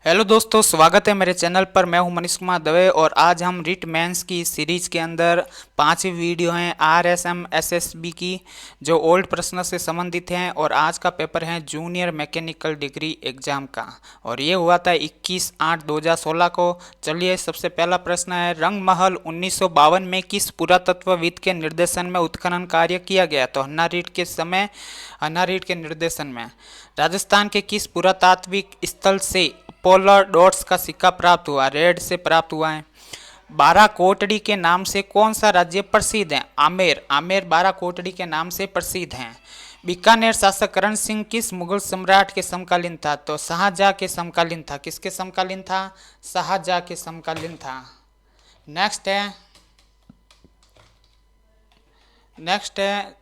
Hello दोस्तों, स्वागत है मेरे चैनल पर। मैं हूं मनीष कुमार दवे और आज हम रिट मेंस की सीरीज के अंदर 5वीं वीडियो हैं RSM SSB की, जो ओल्ड प्रश्न से संबंधित हैं। और आज का पेपर है जूनियर मैकेनिकल डिग्री एग्जाम का और ये हुआ था 21/8/2016 को। चलिए, सबसे पहला प्रश्न है, रंगमहल 1952 में किस पुरातत्वविद के निर्देशन में उत्खनन कार्य किया गया? तो हन्ना रीड के निर्देशन में। राजस्थान के किस पुरातात्विक स्थल से पोलर डॉट्स का सिक्का प्राप्त हुआ? रेड से प्राप्त हुआ है। बारह कोटड़ी के नाम से कौन सा राज्य प्रसिद्ध है? आमेर बारह कोटड़ी के नाम से प्रसिद्ध हैं। बीकानेर शासक करण सिंह किस मुगल सम्राट के समकालीन था? तो शाहजहां के समकालीन था। किसके समकालीन था? शाहजहां के समकालीन था। नेक्स्ट है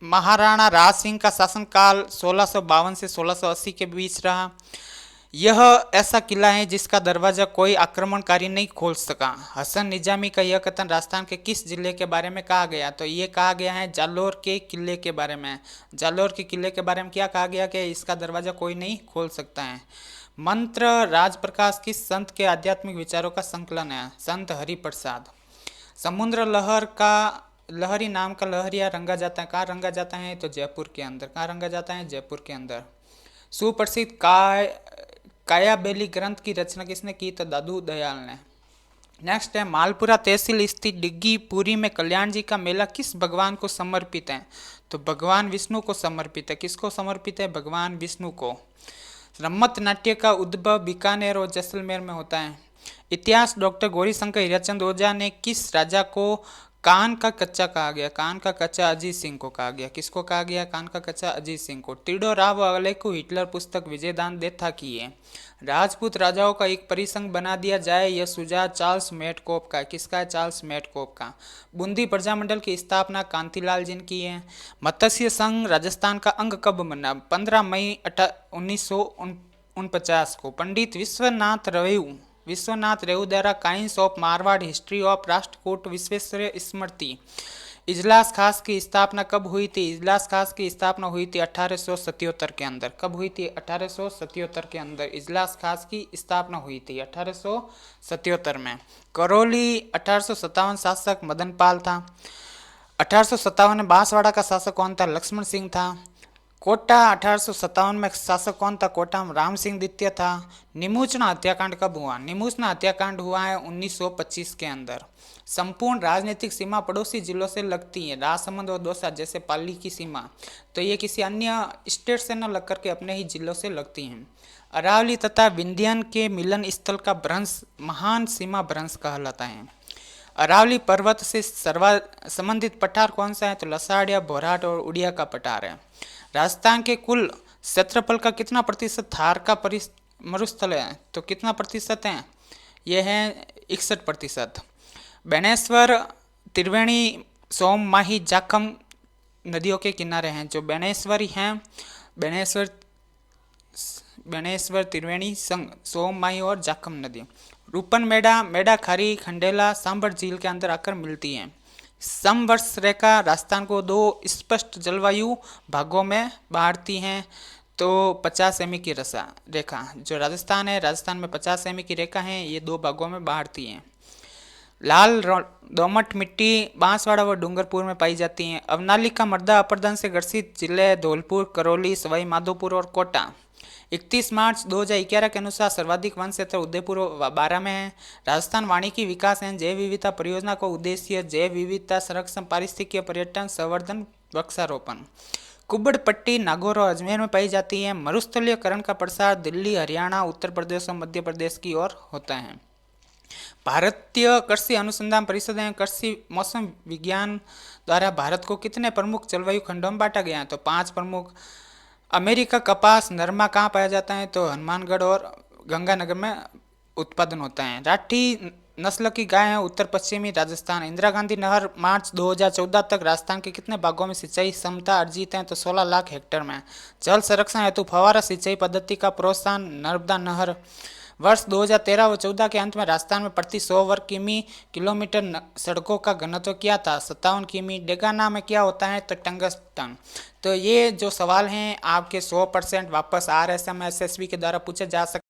महाराणा राज सिंह का शासनकाल 1652 से 1680 के बीच रहा। यह ऐसा किला है जिसका दरवाजा कोई आक्रमणकारी नहीं खोल सका। हसन निजामी का यह कथन राजस्थान के किस जिले के बारे में कहा गया? तो ये कहा गया है जालोर के किले के बारे में। जालोर के किले के बारे में क्या कहा गया कि इसका दरवाजा कोई नहीं खोल सकता है। मंत्र राजप्रकाश किस संत के आध्यात्मिक विचारों का संकलन है? संत हरिप्रसाद। समुद्र लहरी नाम का लहरिया रंगा जाता है। कहाँ रंगा जाता है? तो जयपुर के अंदर। कहाँ रंगा जाता है? जयपुर के अंदर। सुप्रसिद्ध कायाबेली ग्रंथ की रचना किसने की? तो दादू दयाल ने। नेक्स्ट है, मालपुरा तहसील स्थित डिग्गी पुरी में कल्याण जी का मेला किस भगवान को समर्पित है? तो भगवान विष्णु को समर्पित है। किसको समर्पित है? भगवान विष्णु को। रम्मत नाट्य का उद्भव बीकानेर और जैसलमेर में होता है। इतिहास डॉक्टर गौरीशंकर हीराचंद ओझा ने किस राजा को कान का कच्चा कहा गया? कान का कच्चा अजीत सिंह को कहा गया। किसको कहा गया? कान का कच्चा अजीत सिंह को। टीडो राव अलेकू हिटलर पुस्तक विजयदान देथा की है। राजपूत राजाओं का एक परिसंघ बना दिया जाए, यह सुझाव चार्ल्स मेटकोप का। किसका है? चार्ल्स मेटकोप का। बूंदी प्रजामंडल की स्थापना कांतिलाल जी ने की है। मत्स्य संघ राजस्थान का अंग कब बना? 15 मई 1949 को। पंडित विश्वनाथ रेऊ द्वारा coins of Marwar history of Rashtrakuta Visvesvaraya स्मृति इजलास खास की स्थापना कब हुई थी? इजलास खास की स्थापना हुई थी 1877 के अंदर। कब हुई थी? 1877 के अंदर इजलास खास की स्थापना हुई थी 1877 में। करौली 1857 शासक मदनपाल था। 1857 में बांसवाड़ा का शासक कौन था? लक्ष्मण सिंह था। कोटा 1857 में शासक कौन था? कोटा में राम सिंह द्वितीय था। निमूचना हत्याकांड कब हुआ? निमूचना हत्याकांड हुआ है 1925 के अंदर। संपूर्ण राजनीतिक सीमा पड़ोसी जिलों से लगती है, राजसमंद और दौसा जैसे पाली की सीमा। तो ये किसी अन्य स्टेट से न लग करके अपने ही जिलों से लगती हैं। अरावली तथा विंध्यन के मिलन स्थल का भ्रंश महान सीमा भ्रंश कहलाता है। अरावली पर्वत से संबंधित पठार कौन सा है? तो लसाड़िया, भोराट और उड़िया का पठार है। राजस्थान के कुल क्षेत्रफल का कितना प्रतिशत थार का मरुस्थल है? तो कितना प्रतिशत है? यह है 61%। बेणेश्वर, त्रिवेणी, सोम, माही, जाखम नदियों के किनारे हैं। जो बेणेश्वरी हैं, बेणेश्वर, त्रिवेणी, संग, सोम, माही और जाखम नदी। रूपन मेढा खारी खंडेला सांभर झील के अंदर आकर मिलती है। समवर्ष रेखा राजस्थान को दो स्पष्ट जलवायु भागों में बांटती हैं। तो 50 सेमी की रेखा जो राजस्थान है, राजस्थान में 50 सेमी की रेखा है, ये दो भागों में बांटती हैं। लाल दोमट मिट्टी बांसवाड़ा व डूंगरपुर में पाई जाती है। अवनालिका मृदा अपरदन से ग्रसित जिले धौलपुर, करौली, सवाई माधोपुर और कोटा। 31 मार्च 2011 के अनुसार सर्वाधिक वन क्षेत्र उदयपुर व बारा में है। राजस्थान वानिकी विकास एवं जैव विविधता परियोजना को उद्देश्य जैव विविधता संरक्षण, पारिस्थितिकीय पर्यटन, संवर्धन, वृक्षारोपण। कुब्बड़ पट्टी नागौर और अजमेर में पाई जाती है। मरुस्थलीयकरण का प्रसार दिल्ली, हरियाणा, उत्तर प्रदेश और मध्य प्रदेश की ओर होता है। भारतीय कृषि अनुसंधान परिषद एवं कृषि मौसम विज्ञान द्वारा भारत को कितने प्रमुख जलवायु खंडों में बांटा गया है? तो 5 प्रमुख। अमेरिका कपास नरमा कहाँ पाया जाता है? तो हनुमानगढ़ और गंगानगर में उत्पादन होता है। राठी नस्ल की गाय है उत्तर पश्चिमी राजस्थान। इंदिरा गांधी नहर मार्च 2014 तक राजस्थान के कितने भागों में सिंचाई क्षमता अर्जित है? तो 16 लाख हेक्टेयर में। जल संरक्षण हेतु फव्वारा सिंचाई पद्धति का प्रोत्साहन नर्मदा नहर। वर्ष 2013 व 14 के अंत में राजस्थान में प्रति 100 वर्ग किलोमीटर सड़कों का घनत्व क्या था? 57 किमी। डेगाना में क्या होता है? तो टंगस्टन। तो ये जो सवाल हैं आपके 100% वापस RSM SSB के द्वारा पूछे जा सकते